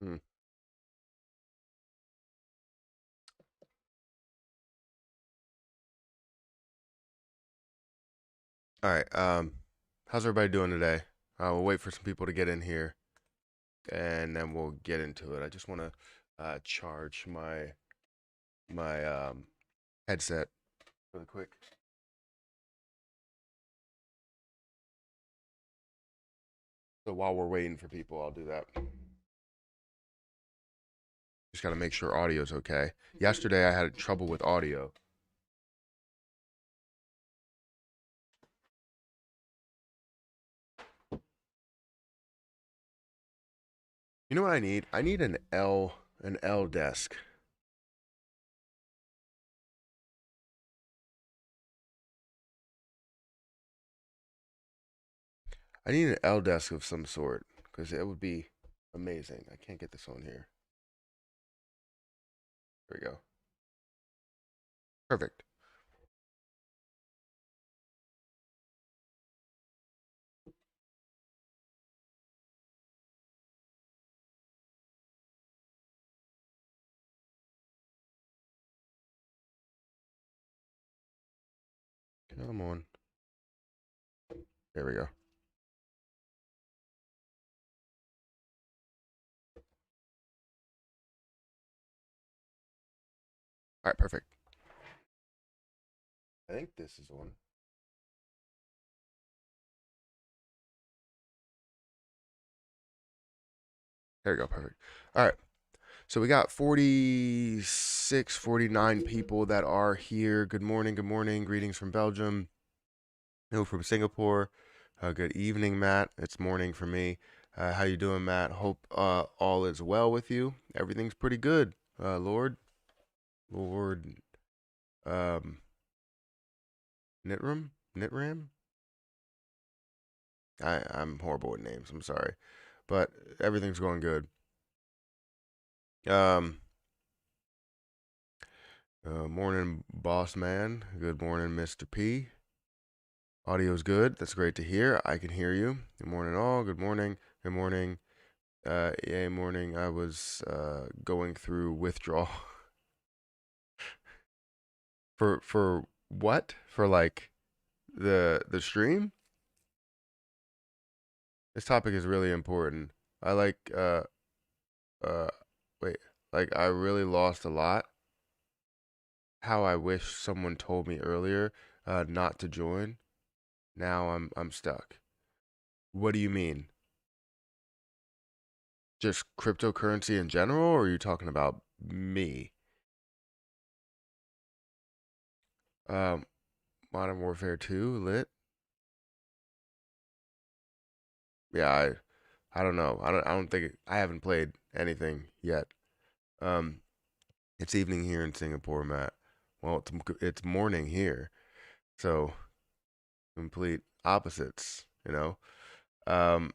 Hmm. All right. How's everybody doing today? We'll wait for some people to get in here, and then we'll get into it. I just want to charge my headset really quick. So while we're waiting for people, I'll do that. Just got to make sure audio's okay. Yesterday I had trouble with audio. You know what I need? I need an L desk. I need an L desk of some sort because it would be amazing. I can't get this on here. There we go. Perfect. Come on. There we go. All right, perfect. I think this is one. There we go. Perfect. All right. So we got 46, 49 people that are here. Good morning. Good morning. Greetings from Belgium. No, from Singapore. Good evening, Matt. It's morning for me. How you doing, Matt? Hope all is well with you. Everything's pretty good. Lord, um, Nitram. I'm horrible with names. I'm sorry, but everything's going good. Um, Morning, boss man. Good morning, Mr. P. Audio's good. That's great to hear. I can hear you. Good morning, all. Good morning. Good morning. Yeah, morning. I was going through withdrawal for what? For like the stream? This topic is really important. I like uh wait, like I really lost a lot. How I wish someone told me earlier not to join. Now I'm stuck. What do you mean? Just cryptocurrency in general, or are you talking about me? Um, Modern Warfare 2, lit. Yeah, I don't know. I don't think I haven't played anything yet. Um, it's evening here in Singapore, Matt. Well, it's morning here, so complete opposites, you know. Um,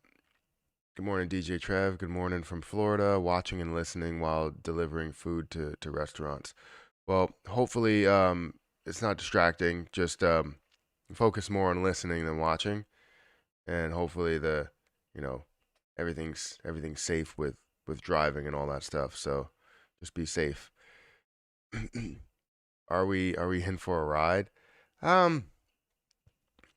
Good morning, DJ Trev. Good morning from Florida, watching and listening while delivering food to restaurants. Well, hopefully, it's not distracting. Just focus more on listening than watching, and hopefully you know, everything's safe with driving and all that stuff. So just be safe. Are we in for a ride? Um,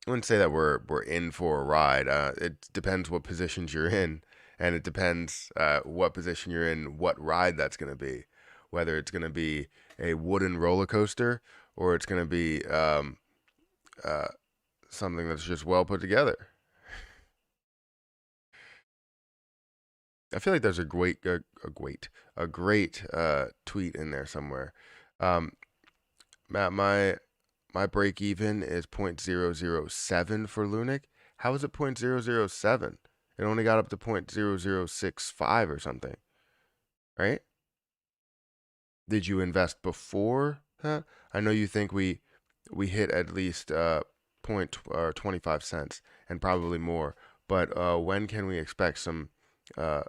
I wouldn't say that we're in for a ride. It depends what positions you're in, and it depends what position you're in, what ride that's going to be. Whether it's going to be a wooden roller coaster or it's going to be uh, something that's just well put together. I feel like there's a great tweet in there somewhere. Um, Matt, my break even is 0.007 for Lunic. How is it 0.007? It only got up to 0.0065 or something, right? Did you invest before that? I know you think we hit at least point 25 cents and probably more, but when can we expect some uh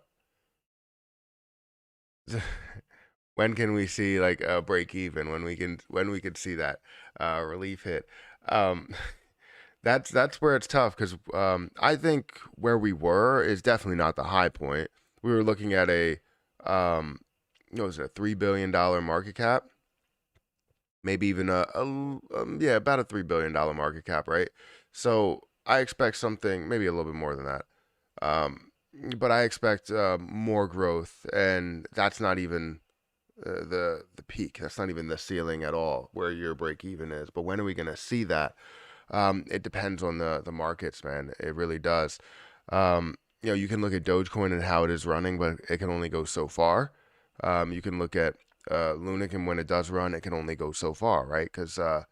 when can we see like a break even when we can see that relief hit? Um that's where it's tough because I think where we were is definitely not the high point. We were looking at a Was it a $3 billion market cap? Maybe even yeah, about a $3 billion market cap, right? So I expect something, maybe a little bit more than that. Um, but I expect more growth, and that's not even the peak. That's not even the ceiling at all, where your break even is. But when are we going to see that? It depends on the markets, man. It really does. You can look at Dogecoin and how it is running, but it can only go so far. You can look at Lunic, and when it does run, it can only go so far, right? Because the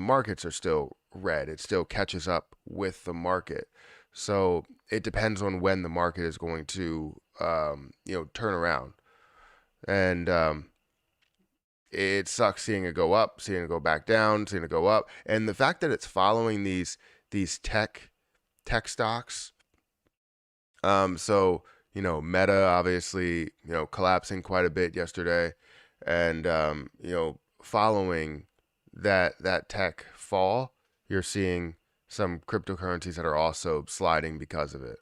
markets are still red. It still catches up with the market. So it depends on when the market is going to turn around. And it sucks seeing it go up, seeing it go back down, seeing it go up, and the fact that it's following these tech stocks. So Meta obviously collapsing quite a bit yesterday, and following that tech fall, you're seeing some cryptocurrencies that are also sliding because of it.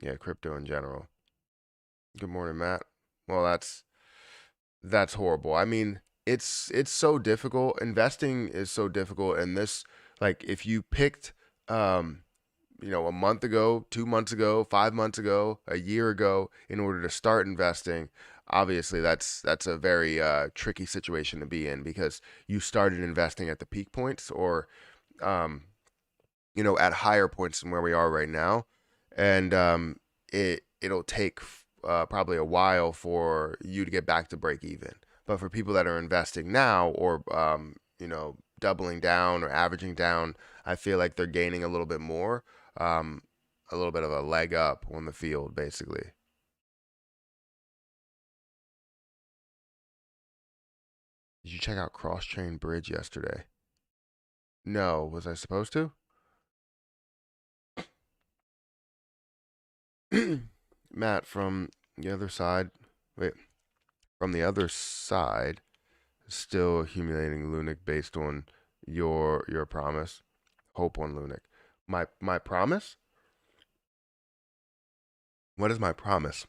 Yeah, crypto in general. Good morning, Matt. Well, that's horrible. I mean, it's so difficult. Investing is so difficult, and this, like, if you picked um a month ago, 2 months ago, 5 months ago, a year ago, in order to start investing, obviously that's a very tricky situation to be in, because you started investing at the peak points, or um at higher points than where we are right now, and it'll take probably a while for you to get back to break even. But for people that are investing now, or doubling down or averaging down, I feel like they're gaining a little bit more, um, a little bit of a leg up on the field, basically. Did you check out Cross Train Bridge yesterday? No, was I supposed to? Matt, from the other side. Wait, from the other side, still accumulating Lunic based on your promise. Hope on Lunic. My promise? What is my promise?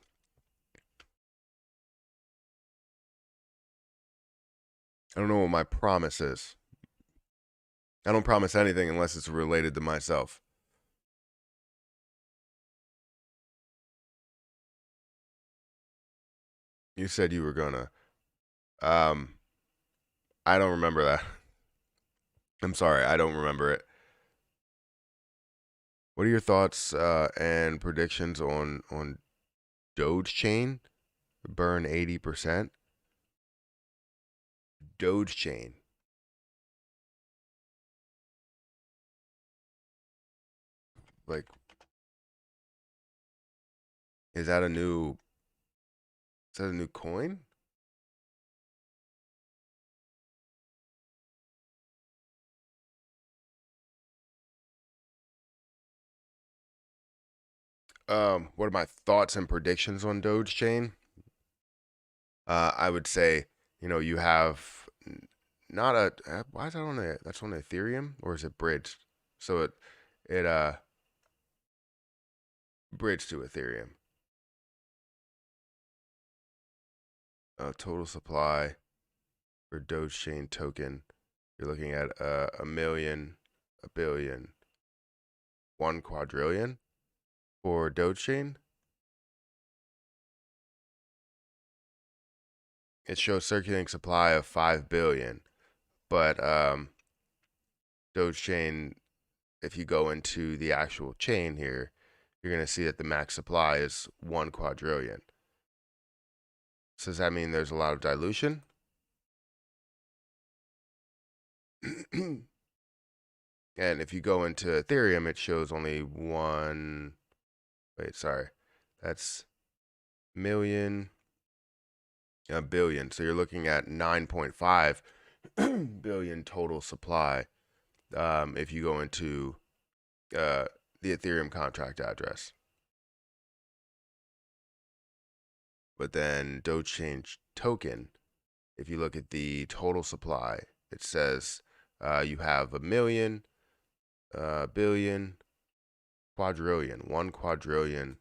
I don't know what my promise is. I don't promise anything unless it's related to myself. You said you were gonna. Um, I don't remember that. I'm sorry, I don't remember it. What are your thoughts and predictions on Doge Chain? Burn 80%. Doge Chain. Like, is that a new? Is that a new coin? What are my thoughts and predictions on Doge Chain? I would say, you have not a why is that on a that's on Ethereum, or is it bridged? So it bridged to Ethereum. Total supply for Doge Chain token, you're looking at a million, a billion, 1 quadrillion for Doge Chain. It shows circulating supply of 5 billion, but Doge Chain, if you go into the actual chain here, you're going to see that the max supply is 1 quadrillion. So does that mean there's a lot of dilution? And if you go into Ethereum, it shows only one. Wait, sorry. That's million, a billion. So you're looking at 9.5 billion total supply, if you go into uh, the Ethereum contract address. But then Dogechain token, if you look at the total supply, it says you have a million, billion, quadrillion, 1 quadrillion.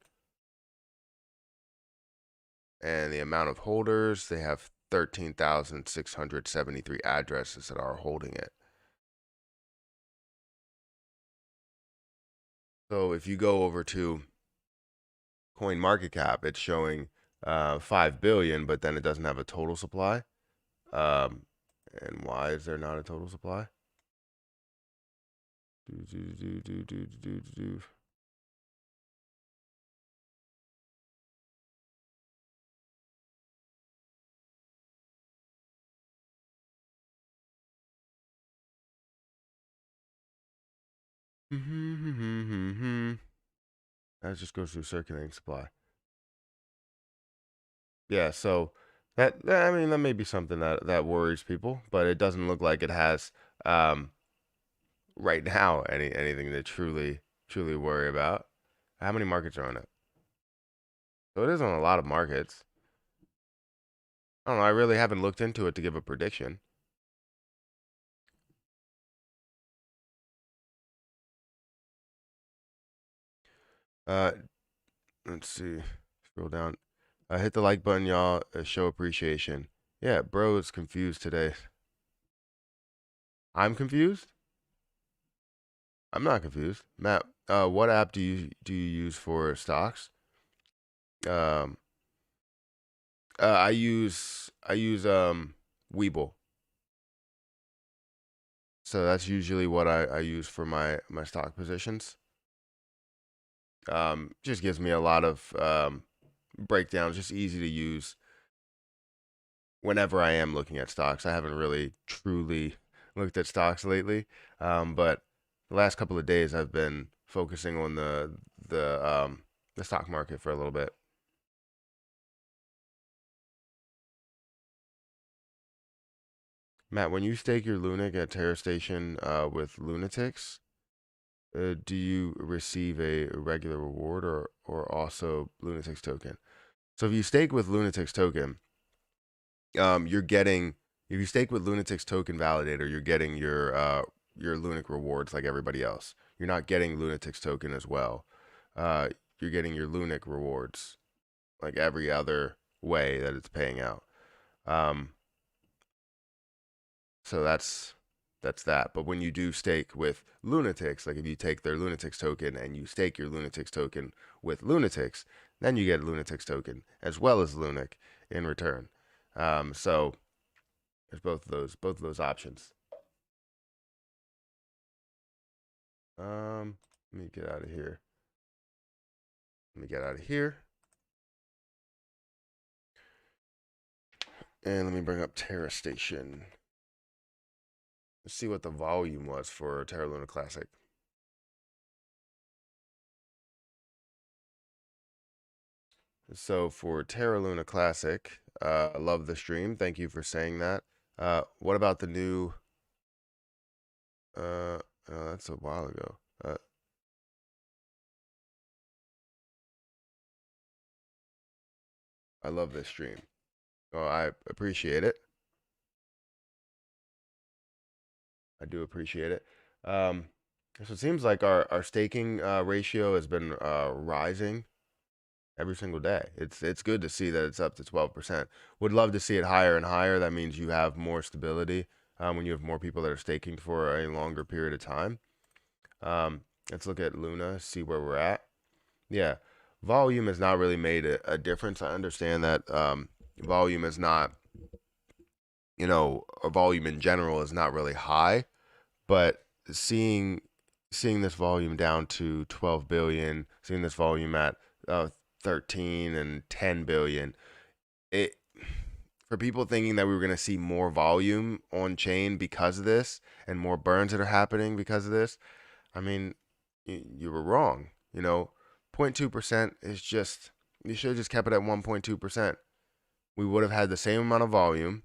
And the amount of holders, they have 13,673 addresses that are holding it. So if you go over to Coin Market Cap, it's showing 5 billion, but then it doesn't have a total supply. And why is there not a total supply? That just goes through circulating supply. Yeah, so I mean that may be something that worries people, but it doesn't look like it has right now anything to truly worry about. How many markets are on it? So it is on a lot of markets. I don't know. I really haven't looked into it to give a prediction. Uh, let's see. Scroll down. Hit the like button, y'all. Show appreciation. Yeah, bro is confused today. I'm confused. I'm not confused. Matt, what app do you use for stocks? Um, I use Weeble. So that's usually what I use for my stock positions. Just gives me a lot of breakdowns, just easy to use whenever I am looking at stocks. I haven't really truly looked at stocks lately, but the last couple of days I've been focusing on the stock market for a little bit. Matt, when you stake your Lunic at Terra Station with Lunatics, do you receive a regular reward or also Lunatics token? So if you stake with Lunatics token, you're getting if you stake with Lunatics token validator, you're getting your Lunic rewards like everybody else. You're not getting Lunatics token as well. You're getting your Lunic rewards like every other way that it's paying out. Um, so that's that. But when you do stake with Lunatics, like if you take their Lunatics token and you stake your Lunatics token with Lunatics, then you get a Lunatics token as well as Lunic in return. So there's both of those options. Let me get out of here. Let me get out of here. And let me bring up Terra Station. Let's see what the volume was for Terra Luna Classic. So for Terra Luna Classic, I love the stream. Thank you for saying that. What about the new? Oh, that's a while ago. I love this stream. Oh, I appreciate it. I do appreciate it. So it seems like our staking ratio has been rising every single day. It's good to see that it's up to 12%. Would love to see it higher and higher. That means you have more stability when you have more people that are staking for a longer period of time. Let's look at Luna, see where we're at. Yeah, volume has not really made a difference. I understand that volume is not, or volume in general is not really high, but seeing this volume down to 12 billion, seeing this volume at 13 and 10 billion, it for people thinking that we were going to see more volume on chain because of this and more burns that are happening because of this, I mean, you were wrong. 0.2% is just, you should have just kept it at 1.2%. We would have had the same amount of volume.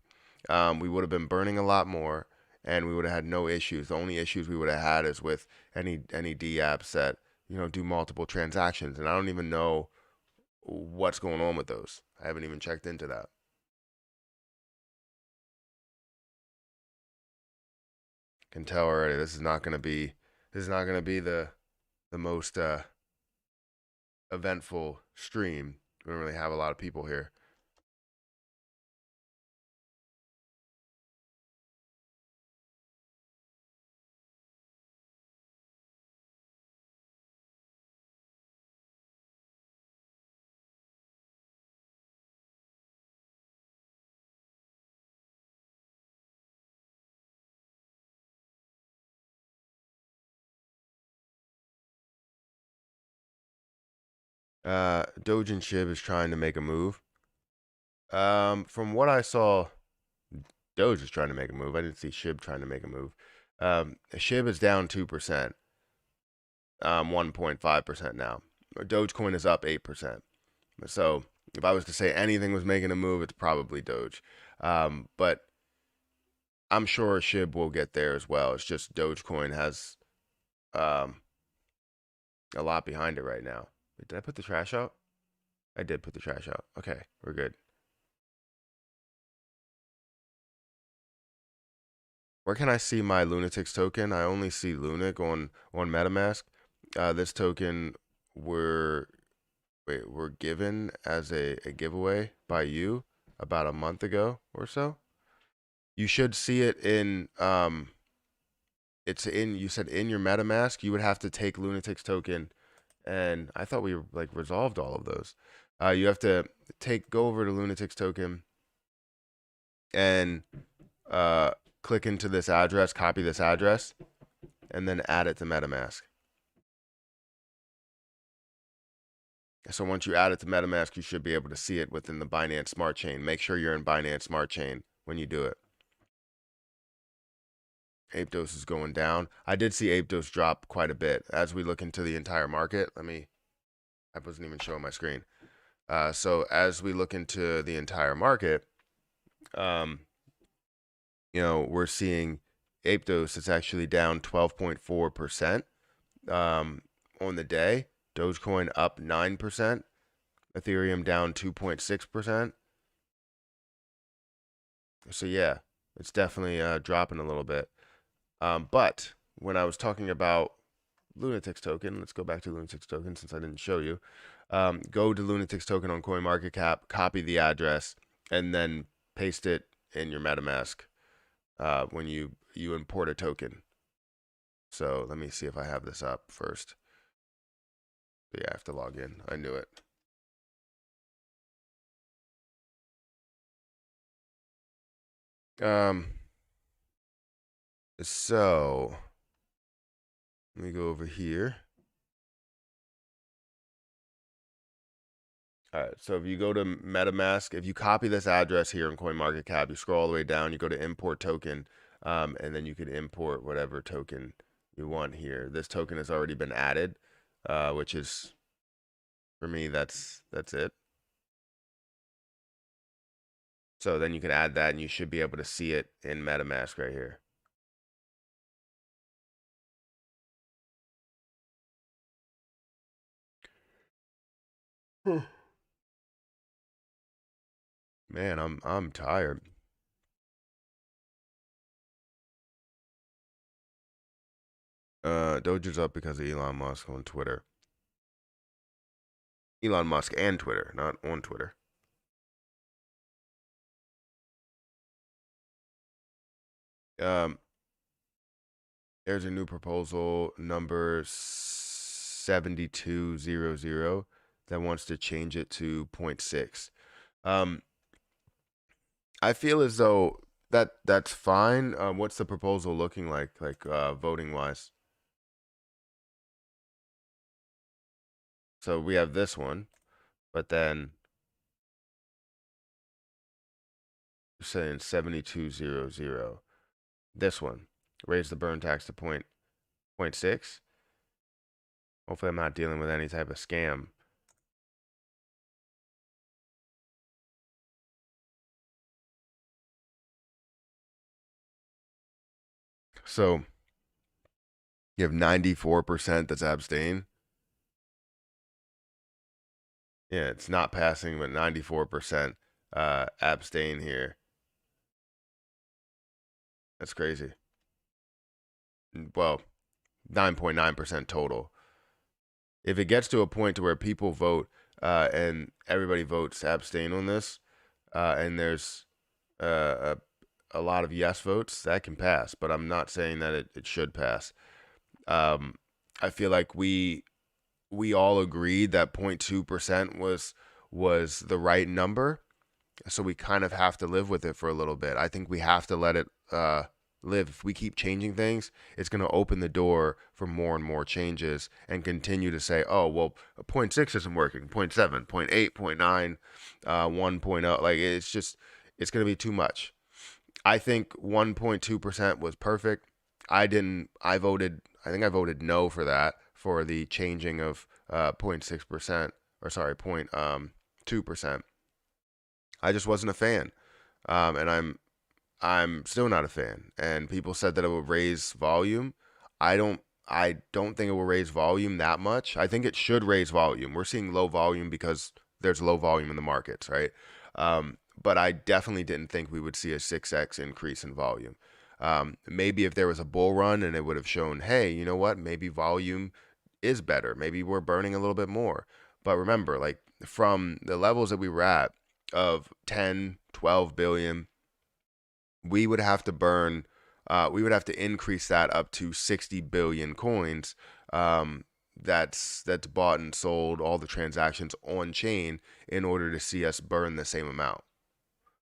We would have been burning a lot more, and we would have had no issues. The only issues we would have had is with any D apps that do multiple transactions, and I don't even know what's going on with those. I haven't even checked into that. Can tell already. This is not going to be the most eventful stream. We don't really have a lot of people here. Doge and Shib is trying to make a move. From what I saw, Doge is trying to make a move. I didn't see Shib trying to make a move. Shib is down 2%, 1.5% now. Dogecoin is up 8%. So if I was to say anything was making a move, it's probably Doge. But I'm sure Shib will get there as well. It's just Dogecoin has um, a lot behind it right now. Wait, did I put the trash out? I did put the trash out. Okay, we're good. Where can I see my Lunatics token? I only see Lunic on MetaMask. This token were were given as a giveaway by you about a month ago or so. You should see it in it's in you said in your MetaMask. You would have to take Lunatics token, and I thought we like resolved all of those. You have to go over to Lunatics token and uh click into this address, copy this address, and then add it to MetaMask. So once you add it to MetaMask, you should be able to see it within the Binance Smart Chain. Make sure you're in Binance Smart Chain when you do it. Aptos is going down. I did see Aptos drop quite a bit as we look into the entire market. I wasn't even showing my screen. So as we look into the entire market, um, we're seeing Aptos is actually down 12.4% on the day. Dogecoin up 9%. Ethereum down 2.6%. So yeah, it's definitely dropping a little bit. But when I was talking about Lunatics token, let's go back to Lunatics token since I didn't show you. Go to Lunatics token on CoinMarketCap, copy the address, and then paste it in your MetaMask when you import a token. So let me see if I have this up first. Yeah, I have to log in. I knew it. So let me go over here. All right, so if you go to MetaMask, if you copy this address here in CoinMarketCap, you scroll all the way down, you go to import token, and then you can import whatever token you want here. This token has already been added, which is, for me, that's it. So then you can add that, and you should be able to see it in MetaMask right here. Man, I'm tired. Doge's up because of Elon Musk on Twitter. Elon Musk and Twitter, not on Twitter. Um, there's a new proposal number 7200 that wants to change it to 0.6. I feel as though that's fine. What's the proposal looking like voting wise? So we have this one, but then you're saying 7200. This one, raise the burn tax to 0.6. Hopefully I'm not dealing with any type of scam. So you have 94% that's abstain. Yeah, it's not passing, but 94% abstain here. That's crazy. Well, 9.9% total. If it gets to a point to where people vote and everybody votes to abstain on this, and there's uh, a lot of yes votes, that can pass. But I'm not saying that it should pass. Um, I feel like we all agreed that 0.2% was the right number, so we kind of have to live with it for a little bit. I think we have to let it live. If we keep changing things, it's going to open the door for more and more changes and continue to say, oh, well, a point 0.6 isn't working, point 0.7, point 0.8, point 0.9, 1.0. Like, it's just, it's going to be too much. I think 1.2% was perfect. I voted, I think I voted no for that, for the changing of 0.6%, or sorry, 0.2%. I just wasn't a fan. And I'm still not a fan. And people said that it would raise volume. I don't think it will raise volume that much. I think it should raise volume. We're seeing low volume because there's low volume in the markets, right? But I definitely didn't think we would see a 6x increase in volume. Maybe if there was a bull run and it would have shown, hey, you know what? Maybe volume is better. Maybe we're burning a little bit more. But remember, like from the levels that we were at of 10, 12 billion, we would have to burn, we would have to increase that up to 60 billion coins. That's bought and sold, all the transactions on chain, in order to see us burn the same amount,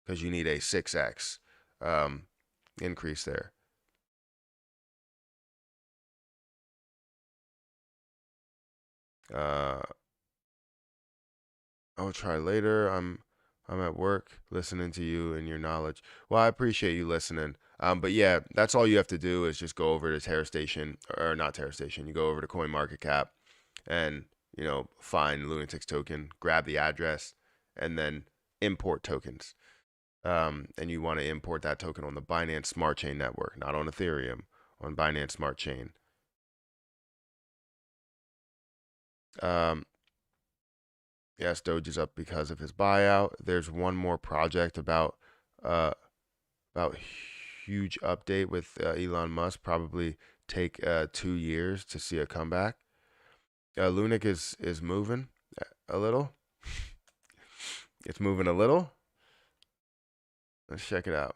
because you need a 6x um, increase there. Uh, I'll try later. I'm at work listening to you and your knowledge. Well, I appreciate you listening. But yeah, that's all you have to do is just go over to Terra Station, or not Terra Station. You go over to CoinMarketCap and find Lunatic's token, grab the address, and then import tokens. And you want to import that token on the Binance Smart Chain network, not on Ethereum, on Binance Smart Chain. Um, yes, Doge is up because of his buyout. There's one more project uh, about huge update with Elon Musk. Probably take 2 years to see a comeback. Lunic is moving a little. It's moving a little. Let's check it out.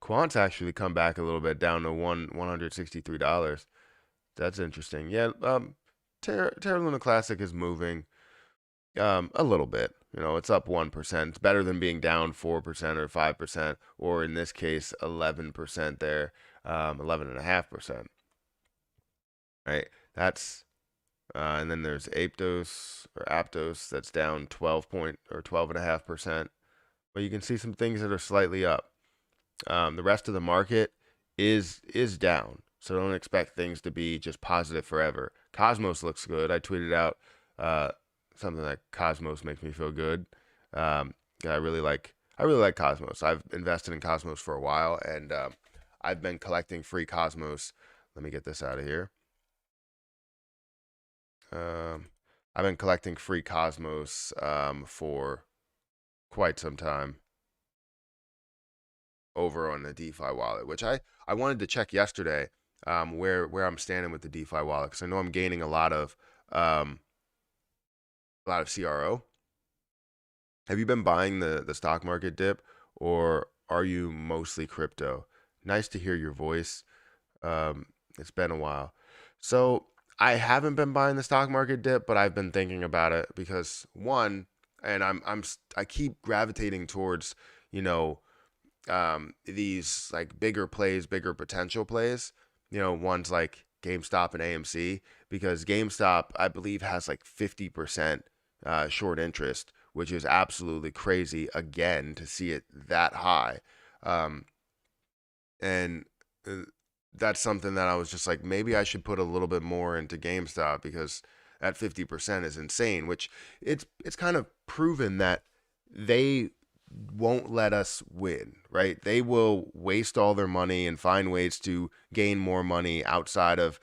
Quant's actually come back a little bit, down to $163. That's interesting. Yeah, Terra Luna Classic is moving a little bit. It's up 1%. It's better than being down 4% or 5%, or in this case, 11% there, 11.5%. Right? That's and then there's Aptos that's down 12.5%. But you can see some things that are slightly up. The rest of the market is down, so don't expect things to be just positive forever. Cosmos looks good. I tweeted out uh, something like Cosmos makes me feel good. Um, I really like Cosmos. I've invested in Cosmos for a while, and I've been collecting free Cosmos. Let me get this out of here. Um, I've been collecting free Cosmos for quite some time over on the DeFi wallet, which I wanted to check yesterday, where I'm standing with the DeFi wallet, because I know I'm gaining um, a lot of CRO. Have you been buying the stock market dip, or are you mostly crypto? Nice to hear your voice. Um, it's been a while. So I haven't been buying the stock market dip, but I've been thinking about it because one, and I keep gravitating towards, you know, these like bigger plays, bigger potential plays. Ones like GameStop and AMC, because GameStop, I believe, has like 50% short interest, which is absolutely crazy. Again, to see it that high, um, and that's something that I was just like, maybe I should put a little bit more into GameStop, because that 50% is insane. Which it's kind of proven that they won't let us win, right? They will waste all their money and find ways to gain more money outside of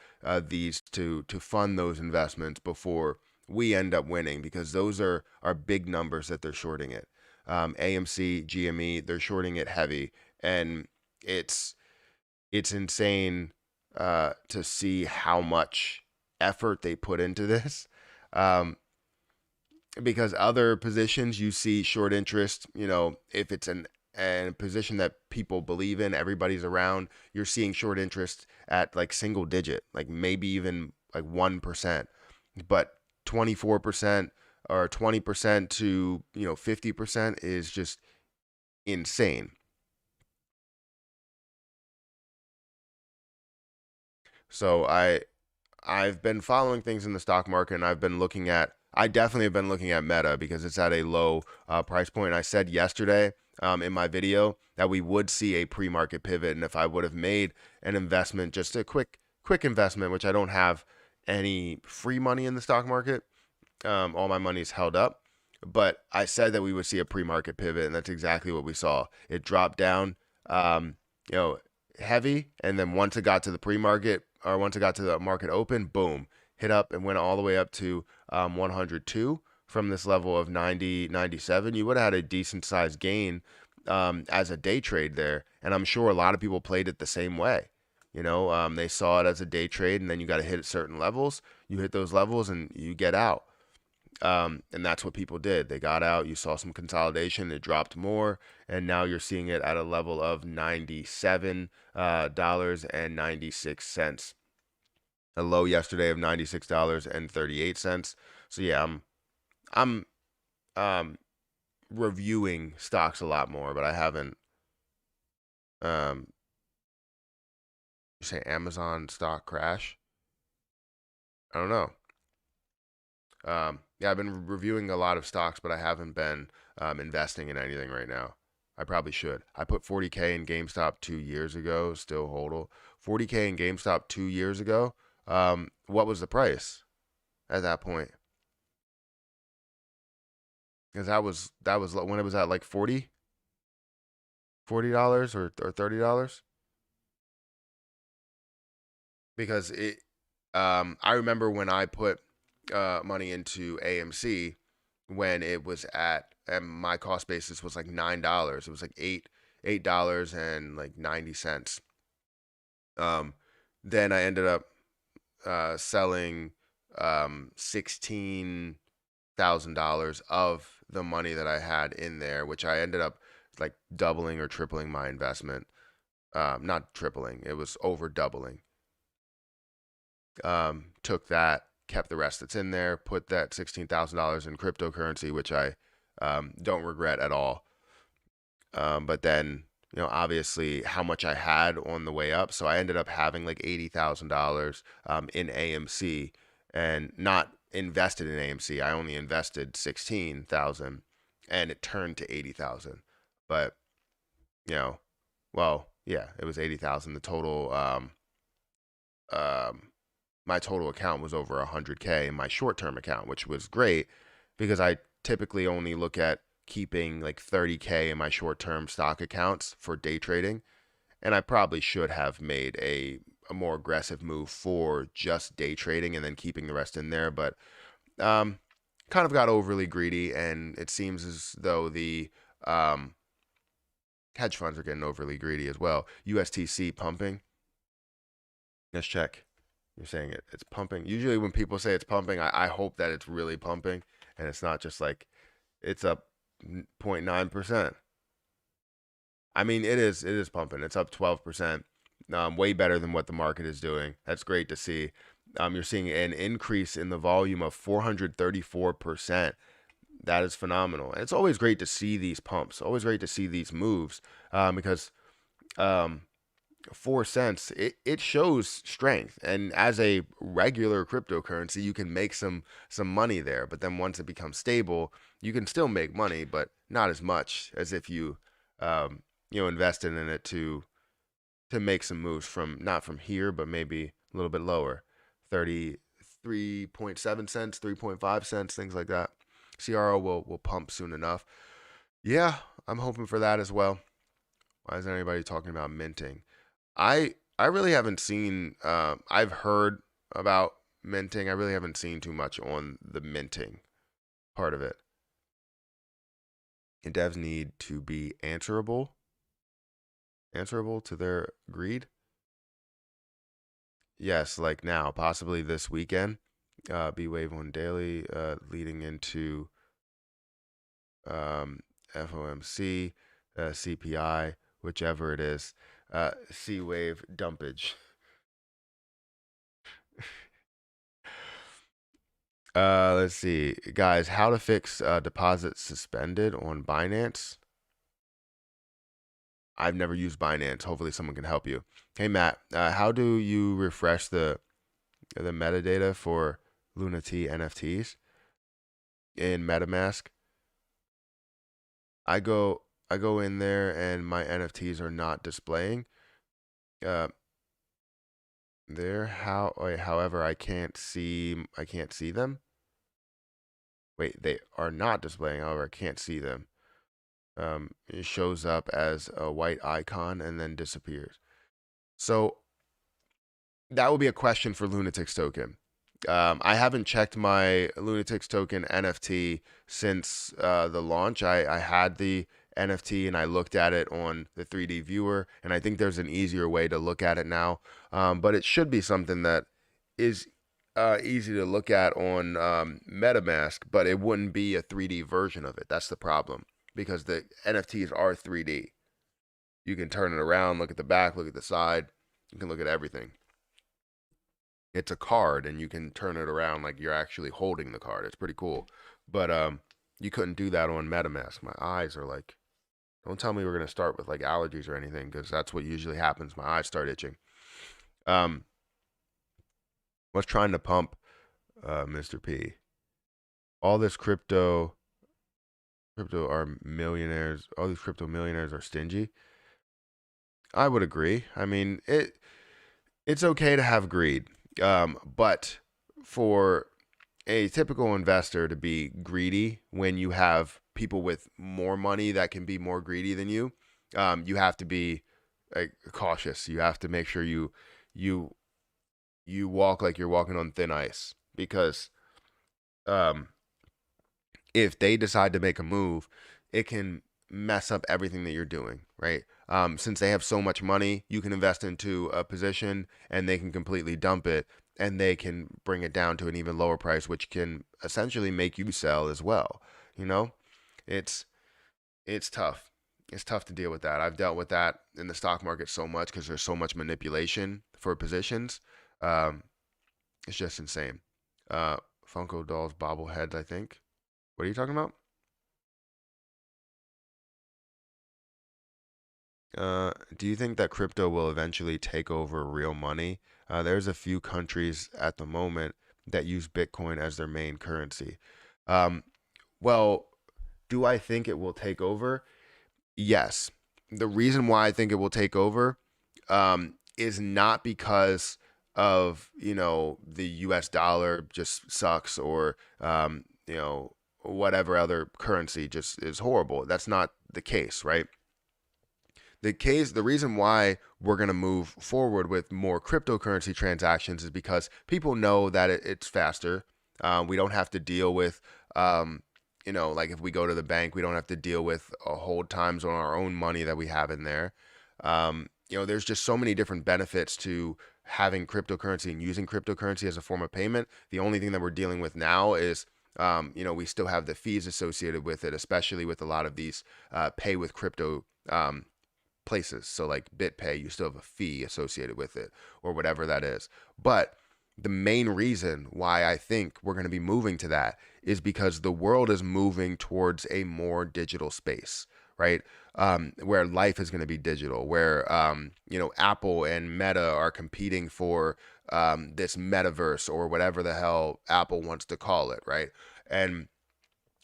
these to fund those investments before we end up winning, because those are big numbers that they're shorting it. AMC, GME, they're shorting it heavy, and it's insane to see how much. effort they put into this. Um, because other positions you see short interest, if it's a position that people believe in, everybody's around, you're seeing short interest at like single digit, like maybe even like 1%. But 24% or 20% to, 50% is just insane. So I've been following things in the stock market, and I definitely have been looking at Meta because it's at a low price point. I said yesterday in my video that we would see a pre-market pivot, and if I would have made an investment, just a quick investment, which I don't have any free money in the stock market, all my money is held up. But I said that we would see a pre-market pivot, and that's exactly what we saw. It dropped down, um, you know, heavy, and then once it got to the pre-market or once it got to the market open, boom, hit up and went all the way up to 102 from this level of 90, 97. You would have had a decent sized gain as a day trade there, and I'm sure a lot of people played it the same way. They saw it as a day trade, and then you got to hit certain levels. You hit those levels, and you get out. And that's what people did. They got out. You saw some consolidation. It dropped more, and now you're seeing it at a level of $97 and 96 cents. A low yesterday of $96 and 38 cents. So yeah, I'm um, reviewing stocks a lot more, but I haven't. Um, you say Amazon stock crash? I don't know. Yeah, I've been reviewing a lot of stocks, but I haven't been investing in anything right now. I probably should. I put 40K in GameStop 2 years ago, still hodl. 40K in GameStop 2 years ago. What was the price at that point? Because that was when it was at like 40 dollars or $30. Because I remember when I put money into AMC when it was at, and my cost basis was like $9. It was like $8 and like 90 cents. Um, then I ended up selling 16,000 dollars of the money that I had in there, which I ended up like doubling or tripling my investment. Not tripling, it was over doubling. Took that, kept the rest that's in there, put that $16,000 in cryptocurrency, which I don't regret at all. But then, obviously how much I had on the way up. So I ended up having like $80,000 in AMC and not invested in AMC. I only invested 16,000 and it turned to 80,000. But, you know, well, yeah, it was 80,000. The total, um, my total account was over 100K in my short term account, which was great because I typically only look at keeping like 30K in my short term stock accounts for day trading. And I probably should have made a more aggressive move for just day trading and then keeping the rest in there. But um, kind of got overly greedy, and it seems as though the um, hedge funds are getting overly greedy as well. USTC pumping. Let's check. You're saying it's pumping. Usually when people say it's pumping, I hope that it's really pumping and it's not just like it's up 0.9%. I mean, it is pumping. It's up 12%. Way better than what the market is doing. That's great to see. You're seeing an increase in the volume of 434%. That is phenomenal. And it's always great to see these pumps. Always great to see these moves because um, 4 cents, it shows strength. And as a regular cryptocurrency, you can make some money there. But then once it becomes stable, you can still make money, but not as much as if you invested in it to make some moves from not from here, but maybe a little bit lower. 33.7 cents, 3.5 cents, things like that. CRO will pump soon enough. Yeah, I'm hoping for that as well. Why isn't anybody talking about minting? I really haven't seen. I've heard about minting. I really haven't seen too much on the minting part of it. And devs need to be answerable to their greed. Yes, like now, possibly this weekend. B Wave on daily, leading into um, FOMC, CPI, whichever it is. C Wave dumpage. Let's see, guys. How to fix deposit suspended on Binance? I've never used Binance. Hopefully, someone can help you. Hey, Matt, how do you refresh the metadata for Luna T NFTs in MetaMask? I go I go in there and my NFTs are not displaying. Uh, there. However, I can't see them. Wait, they are not displaying. However, I can't see them. It shows up as a white icon and then disappears. So that would be a question for Lunatics token. I haven't checked my Lunatics token NFT since the launch. I had the NFT and I looked at it on the 3D viewer, and I think there's an easier way to look at it now. But it should be something that is easy to look at on MetaMask, but it wouldn't be a 3D version of it. That's the problem because the NFTs are 3D. You can turn it around, look at the back, look at the side. You can look at everything. It's a card and you can turn it around like you're actually holding the card. It's pretty cool. But you couldn't do that on MetaMask. My eyes are like, don't tell me we're gonna start with like allergies or anything, because that's what usually happens. My eyes start itching. Um, what's trying to pump, Mr. P? All this crypto are millionaires. All these crypto millionaires are stingy. I would agree. I mean, it's okay to have greed, but for a typical investor to be greedy when you have people with more money that can be more greedy than you have to be cautious. You have to make sure you you walk like you're walking on thin ice because um, if they decide to make a move, it can mess up everything that you're doing, right? Since they have so much money, you can invest into a position and they can completely dump it and they can bring it down to an even lower price, which can essentially make you sell as well. You know, it's it's tough. It's tough to deal with that. I've dealt with that in the stock market so much because there's so much manipulation for positions. Um, it's just insane. Uh, Funko dolls, bobbleheads, I think. What are you talking about? Do you think that crypto will eventually take over real money? There's a few countries at the moment that use Bitcoin as their main currency. Um, well, do I think it will take over? Yes. The reason why I think it will take over is not because of, the US dollar just sucks or, whatever other currency just is horrible. That's not the case, right? The reason why we're going to move forward with more cryptocurrency transactions is because people know that it's faster. We don't have to deal with, like if we go to the bank, we don't have to deal with hold times on our own money that we have in there. There's just so many different benefits to having cryptocurrency and using cryptocurrency as a form of payment. The only thing that we're dealing with now is we still have the fees associated with it, especially with a lot of these pay with crypto places. So like BitPay, you still have a fee associated with it or whatever that is. But the main reason why I think we're going to be moving to that is because the world is moving towards a more digital space, right? Where life is going to be digital, where Apple and Meta are competing for this metaverse or whatever the hell Apple wants to call it, right? And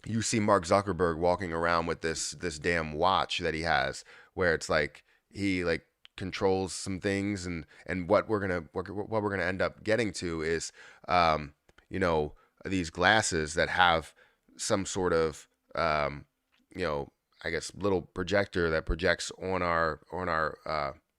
you see Mark Zuckerberg walking around with this damn watch that he has, where it's like he like controls some things, and what we're gonna end up getting to is um, you know these glasses that have some sort of you know I guess little projector that projects on our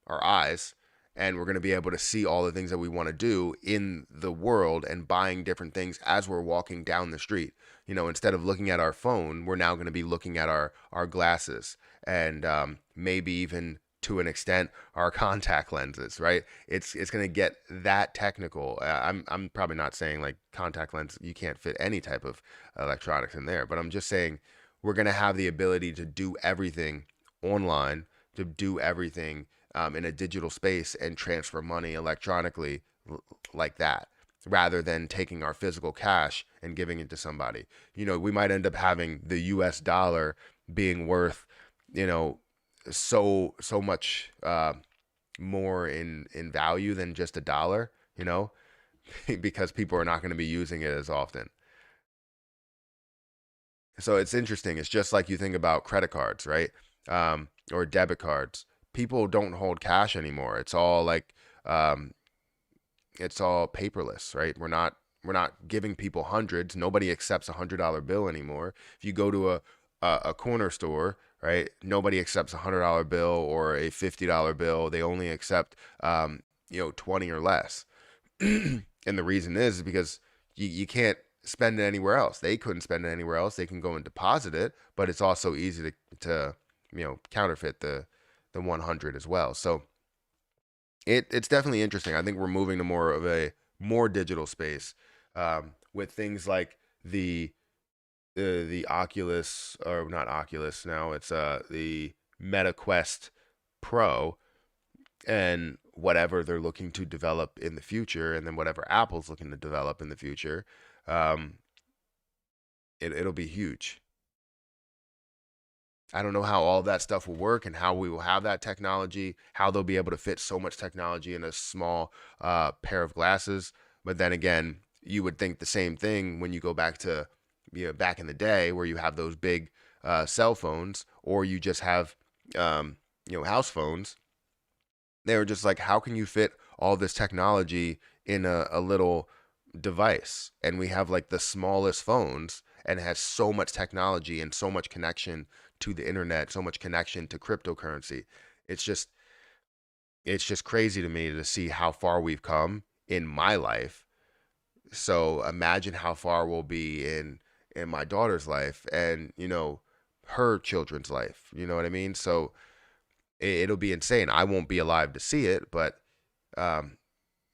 eyes, and we're going to be able to see all the things that we want to do in the world and buying different things as we're walking down the street. Instead of looking at our phone, we're now going to be looking at our glasses, and maybe even to an extent are contact lenses, right? It's going to get that technical. I'm probably not saying like contact lens, you can't fit any type of electronics in there, but I'm just saying we're going to have the ability to do everything online, to do everything in a digital space and transfer money electronically like that, rather than taking our physical cash and giving it to somebody. We might end up having the US dollar being worth, you know, so much more in value than just a dollar, because people are not going to be using it as often. So it's interesting. It's just like you think about credit cards, right? Or debit cards. People don't hold cash anymore. Um, it's all paperless, right? We're not giving people hundreds. Nobody accepts $100 bill anymore. If you go to a corner store, right, nobody accepts $100 bill or a $50 bill. They only accept 20 or less. And the reason is because you can't spend it anywhere else. They couldn't spend it anywhere else. They can go and deposit it, but it's also easy to counterfeit the 100 as well. So it's definitely interesting. I think we're moving to more of a more digital space, with things like the Oculus, or not Oculus now. It's the Meta Quest Pro, and whatever they're looking to develop in the future, and then whatever Apple's looking to develop in the future. Um, it'll be huge. I don't know how all that stuff will work and how we will have that technology, how they'll be able to fit so much technology in a small pair of glasses. But then again, you would think the same thing when you go back to, back in the day where you have those big cell phones, or you just have, house phones. They were just like, how can you fit all this technology in a little device? And we have like the smallest phones, and it has so much technology and so much connection to the internet, so much connection to cryptocurrency. It's just it's just crazy to me to see how far we've come in my life. So imagine how far we'll be in my daughter's life, and her children's life. You know what I mean? So it'll be insane. I won't be alive to see it, but um,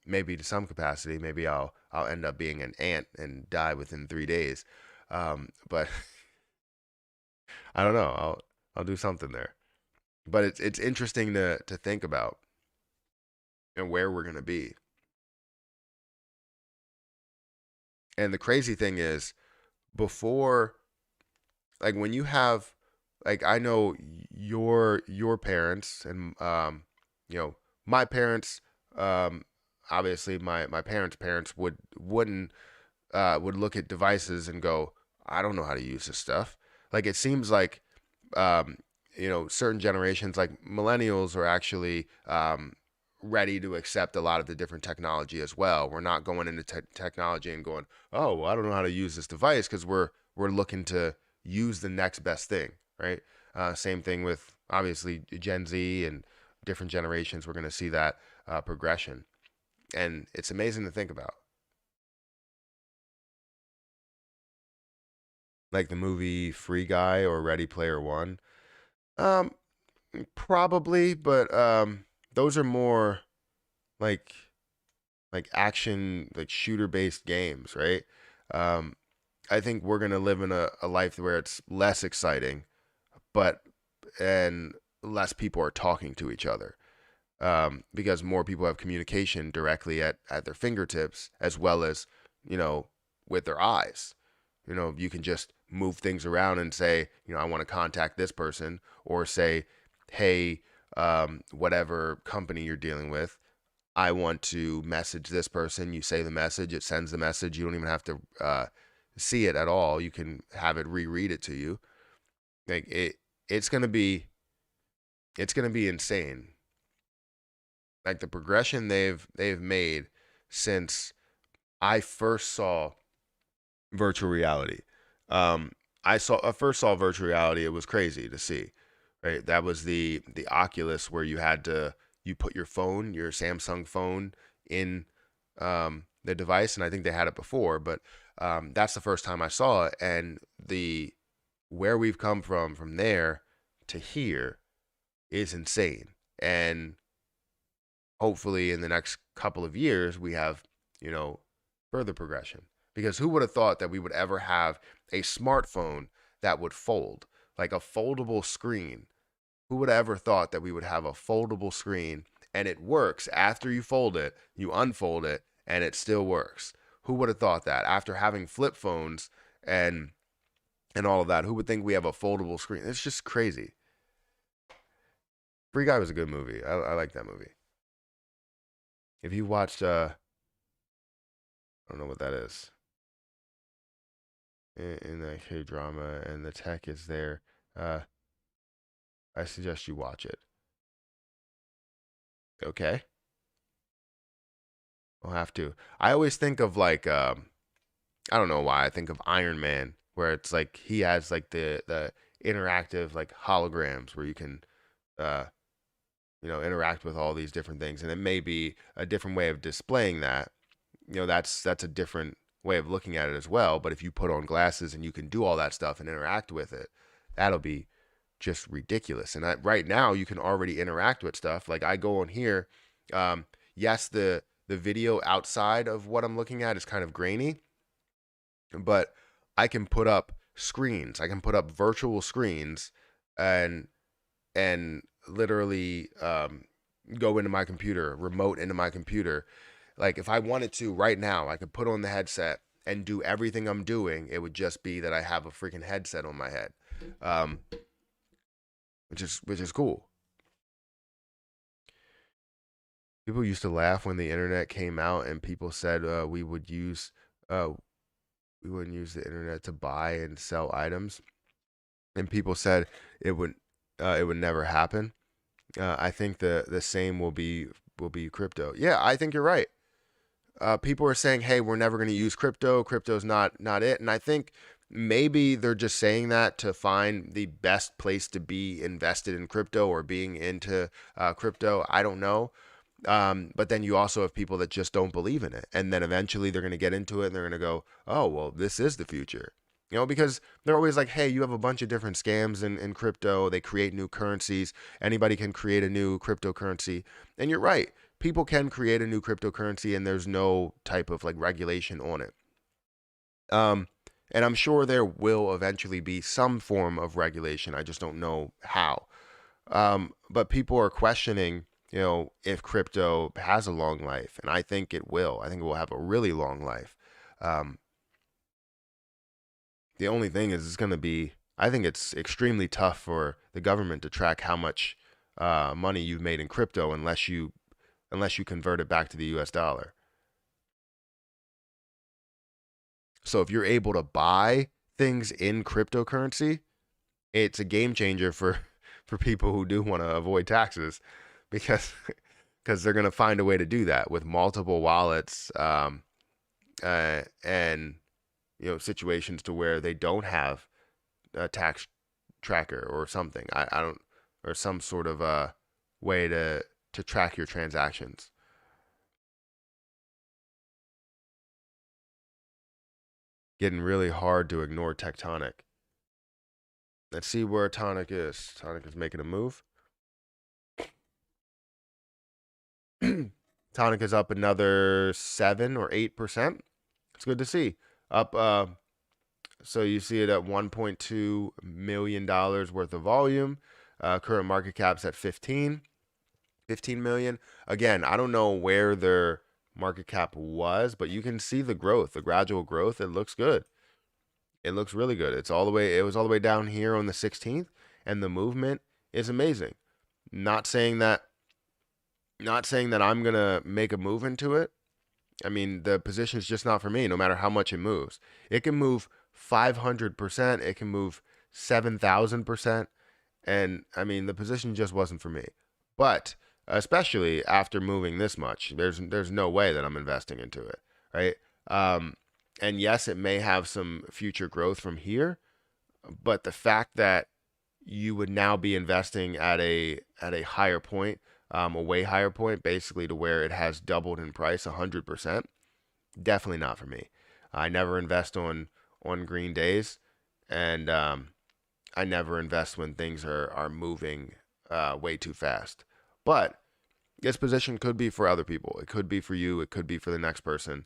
maybe to some capacity, maybe I'll end up being an ant and die within 3 days. But I don't know. I'll do something there. But it's interesting to think about and where we're gonna be. And the crazy thing is, before, like, when you have, like, I know your parents and my parents, um obviously my parents wouldn't would look at devices and go, I don't know how to use this stuff. Like, it seems like, um, certain generations, like millennials, are actually ready to accept a lot of the different technology as well. We're not going into technology and going, oh, well, I don't know how to use this device, because we're looking to use the next best thing, right? Same thing with obviously Gen Z and different generations. We're going to see that progression, and it's amazing to think about. Like the movie Free Guy or Ready Player One. Um, Probably, but those are more like action, like shooter based games, right? Um, I think we're gonna live in a life where it's less exciting, but and less people are talking to each other, because more people have communication directly at their fingertips, as well as you know with their eyes. You can just move things around and say, I want to contact this person, or say, hey, whatever company you're dealing with, I want to message this person. You say the message, it sends the message. You don't even have to see it at all. You can have it reread it to you. Like it's gonna be it's gonna be insane. Like the progression they've made since I first saw virtual reality. Um, I first saw virtual reality. It was crazy to see. Right, that was the Oculus, where you put your phone, your Samsung phone, in the device, and I think they had it before, but that's the first time I saw it, and the where we've come from there to here is insane. And hopefully in the next couple of years, we have, you know, further progression. Because who would have thought that we would ever have a smartphone that would fold, like a foldable screen? Who would have ever thought that we would have a foldable screen and it works after you fold it, you unfold it, and it still works? Who would have thought that after having flip phones and all of that? Who would think we have a foldable screen? It's just crazy. Free Guy was a good movie. I like that movie. If you watched, I don't know what that is, in the K drama, and the tech is there, uh, I suggest you watch it. Okay, I'll have to. I always think of like, I don't know why I think of Iron Man, where it's like he has like the interactive like holograms where you can, uh, interact with all these different things, and it may be a different way of displaying that. That's a different way of looking at it as well. But if you put on glasses and you can do all that stuff and interact with it, that'll be just ridiculous. And right now, you can already interact with stuff. Like I go on here. Yes, the video outside of what I'm looking at is kind of grainy, but I can put up screens. I can put up virtual screens and literally go into my computer, remote into my computer. Like if I wanted to right now, I could put on the headset and do everything I'm doing. It would just be that I have a freaking headset on my head, um, which is cool. People used to laugh when the internet came out, and people said uh, we wouldn't use the internet to buy and sell items, and people said it would it would never happen. I think the same will be crypto. Yeah, I think you're right. People are saying, "Hey, we're never going to use crypto. Crypto's not it." And I think maybe they're just saying that to find the best place to be invested in crypto or being into crypto. I don't know. But then you also have people that just don't believe in it, and then eventually they're going to get into it and they're going to go, "Oh, well, this is the future." Because they're always like, hey, you have a bunch of different scams in crypto. They create new currencies. Anybody can create a new cryptocurrency. And you're right. People can create a new cryptocurrency and there's no type of like regulation on it. Um, and I'm sure there will eventually be some form of regulation. I just don't know how. But people are questioning, if crypto has a long life. And I think it will. I think it will have a really long life. Um, The only thing is, it's going to be, I think it's extremely tough for the government to track how much money you've made in crypto unless you convert it back to the U.S. dollar. So if you're able to buy things in cryptocurrency, it's a game changer for for people who do want to avoid taxes, because because they're going to find a way to do that with multiple wallets, and situations to where they don't have a tax tracker or something. I don't, or some sort of way to track your transactions. Getting really hard to ignore tectonic. Let's see where tonic is. Tonic is making a move. Tonic is up another 7 or 8%. It's good to see. Up so you see it at $1.2 million worth of volume. Current market cap's at 15 million. Again, I don't know where their market cap was, but you can see the growth, the gradual growth. It looks good. It looks really good. It was all the way down here on the 16th, and the movement is amazing. Not saying that not saying that I'm gonna make a move into it. I mean, the position is just not for me, no matter how much it moves. It can move 500%, it can move 7,000%. And I mean, the position just wasn't for me. But especially after moving this much, there's no way that I'm investing into it, right? Um, and yes, it may have some future growth from here, but the fact that you would now be investing at a higher point, a way higher point, basically to where it has doubled in price 100%, definitely not for me. I never invest on green days, and I never invest when things are moving way too fast. But this position could be for other people. It could be for you. It could be for the next person.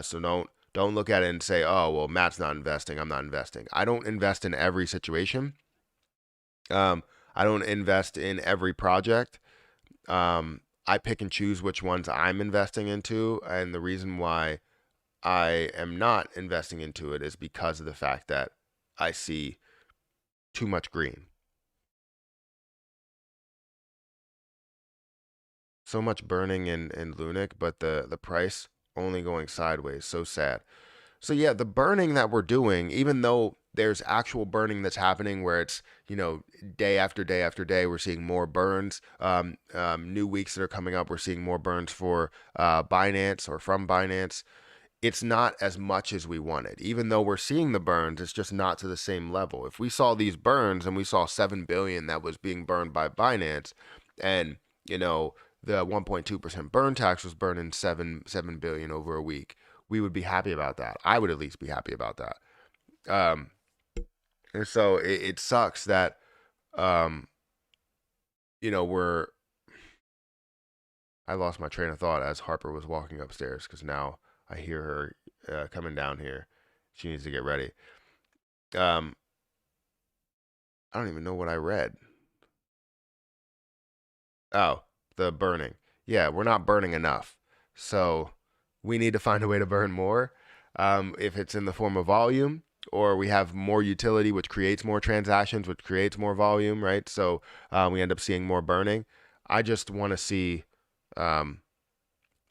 So don't look at it and say, oh well, Matt's not investing. I'm not investing. I don't invest in every situation. I don't invest in every project. I pick and choose which ones I'm investing into, and the reason why I am not investing into it is because of the fact that I see too much green, so much burning in Lunic, but the price only going sideways. So sad. So yeah, the burning that we're doing, even though there's actual burning that's happening where it's, day after day after day, we're seeing more burns. New weeks that are coming up, we're seeing more burns for Binance or from Binance. It's not as much as we wanted. Even though we're seeing the burns, it's just not to the same level. If we saw these burns and we saw 7 billion that was being burned by Binance, and the 1.2% burn tax was burning 7 billion over a week, we would be happy about that. I would at least be happy about that. Um, and so it sucks that um, we're. I lost my train of thought as Harper was walking upstairs because now I hear her coming down here. She needs to get ready. Um, I don't even know what I read. Oh, the burning. Yeah, we're not burning enough. So we need to find a way to burn more. If it's in the form of volume, or we have more utility, which creates more transactions, which creates more volume, right? So we end up seeing more burning. I just want to see um,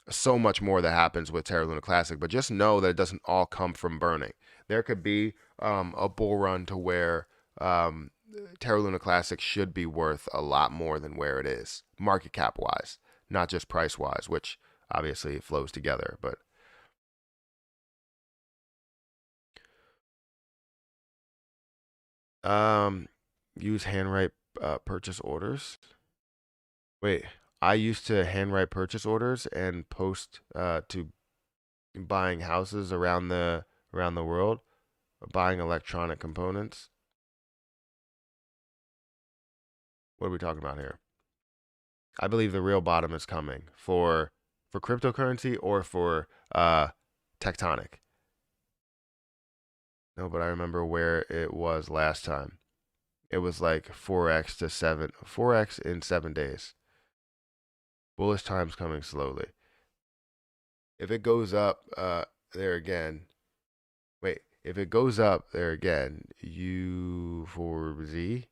so much more that happens with Terra Luna Classic, but just know that it doesn't all come from burning. There could be a bull run to where um, Terra Luna Classic should be worth a lot more than where it is, market cap wise, not just price wise, which obviously it flows together. But um, use handwrite purchase orders. Wait, I used to handwrite purchase orders and post to buying houses around the world, buying electronic components. What are we talking about here? I believe the real bottom is coming for cryptocurrency or for tectonic. No, but I remember where it was last time. It was like 4x to 7, 4x in 7 days. Bullish times coming slowly. If it goes up there again, wait, if it goes up there again, U for Z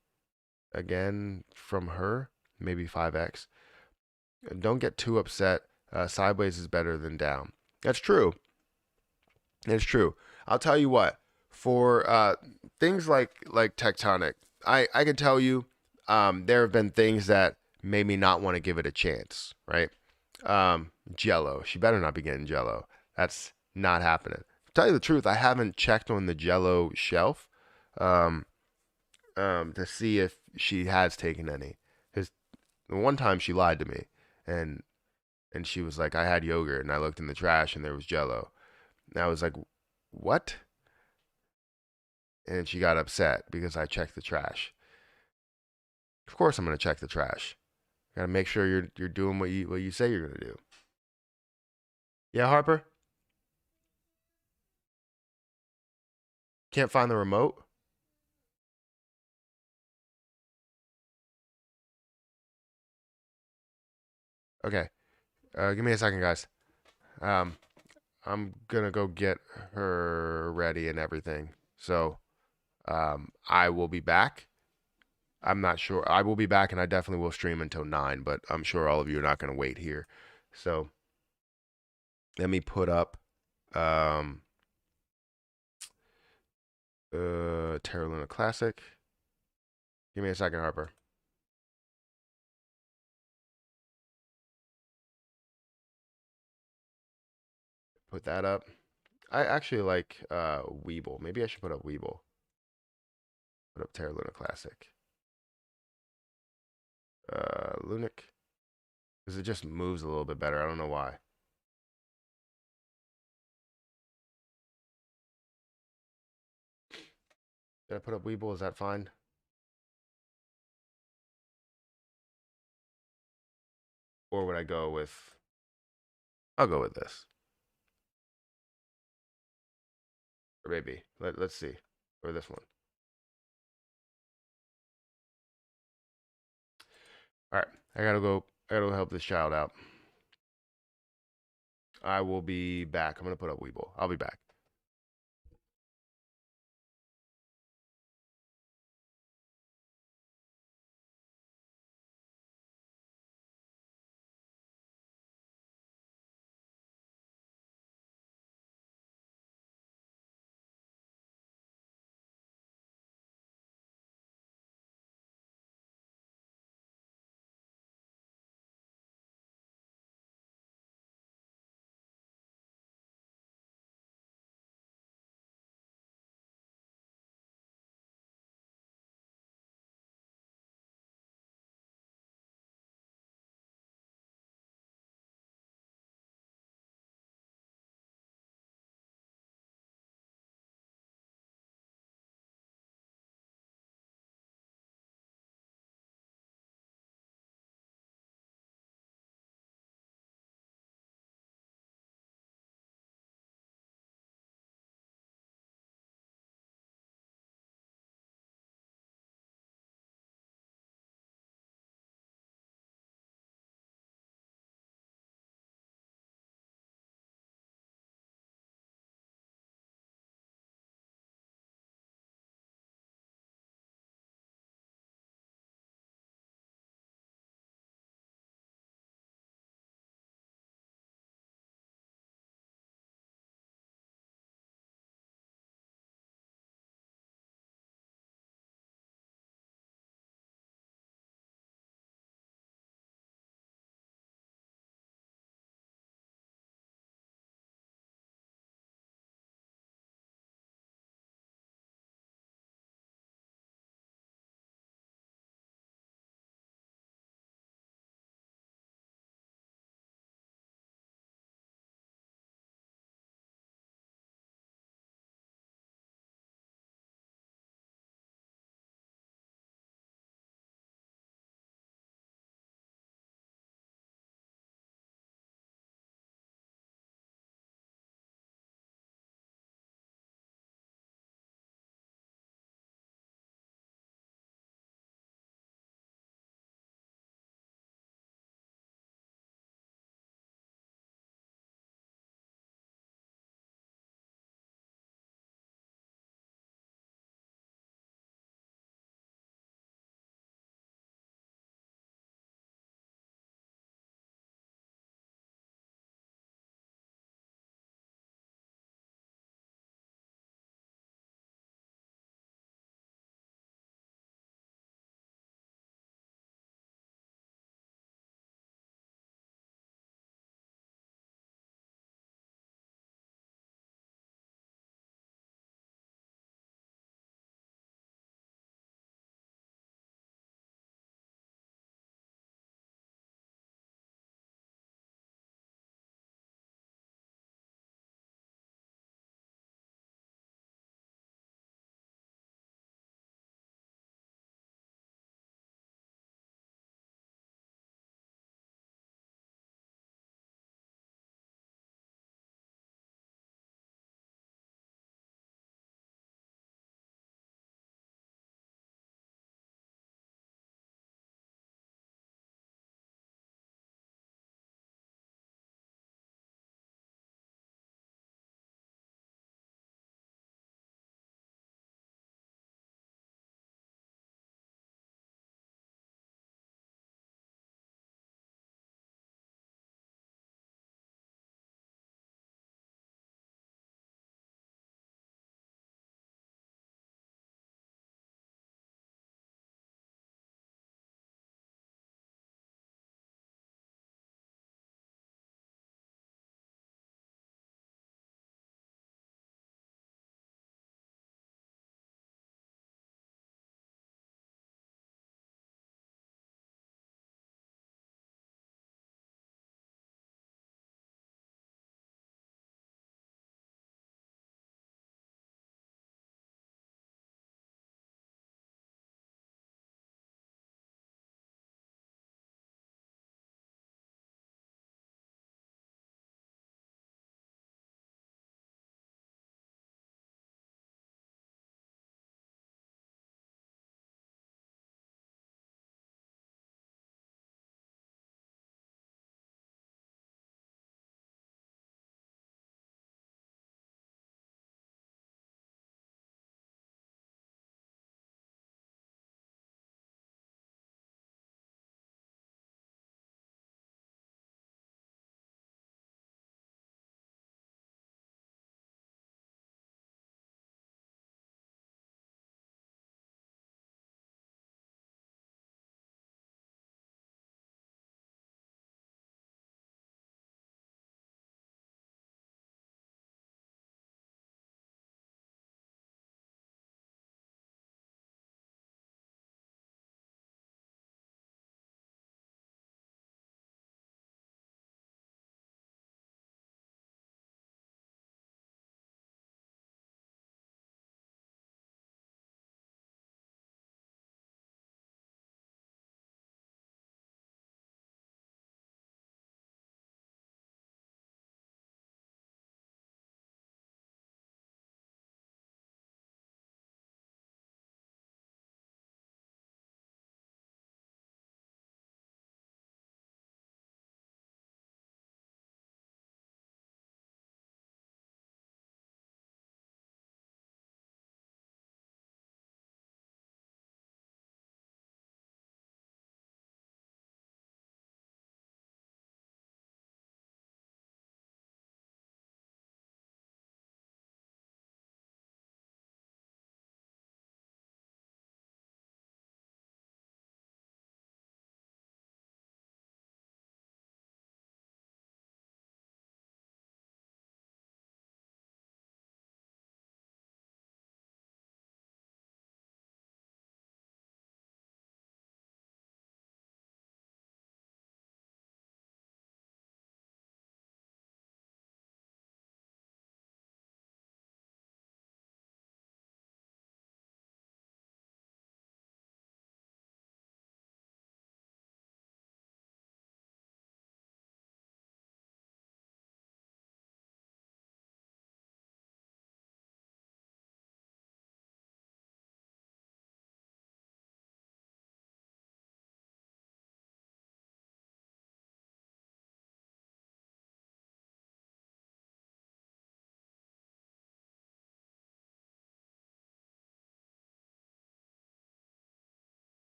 again from her, maybe 5x. Don't get too upset. Sideways is better than down. That's true. It's true. I'll tell you what. For things like tectonic, I can tell you, there have been things that made me not want to give it a chance. Right? Jello. She better not be getting Jello. That's not happening. To tell you the truth, I haven't checked on the Jello shelf um, to see if she has taken any. Because the one time she lied to me, and she was like, I had yogurt, and I looked in the trash, and there was Jello. And I was like, what? And she got upset because I checked the trash. Of course, I'm gonna check the trash. Gotta make sure you're doing what you say you're gonna do. Yeah, Harper. Can't find the remote. Okay. Give me a second, guys. Um, I'm gonna go get her ready and everything. So, I will be back. I'm not sure. I will be back, and I definitely will stream until 9. But I'm sure all of you are not gonna wait here. So let me put up um, Terra Luna Classic. Give me a second, Harper. Put that up. I actually like Weeble. Maybe I should put up Weeble. Put up Terra Luna Classic. Lunic. Because it just moves a little bit better. I don't know why. Did I put up Weeble? Is that fine? Or would I go with? I'll go with this. Or maybe let's see. Or this one. All right, I gotta go. I gotta go help this child out. I will be back. I'm gonna put up Weeble. I'll be back.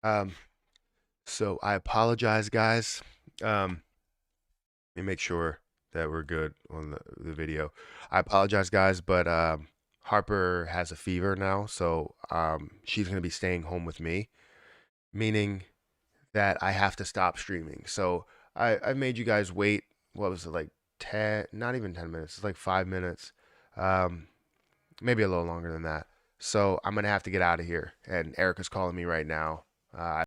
Um, so I apologize, guys. Let me make sure that we're good on the video. I apologize, guys, but Harper has a fever now, so she's gonna be staying home with me, meaning that I have to stop streaming. So I made you guys wait. What was it, like 10? Not even 10 minutes. It's like 5 minutes, um, maybe a little longer than that. So I'm gonna have to get out of here. And Erica's calling me right now.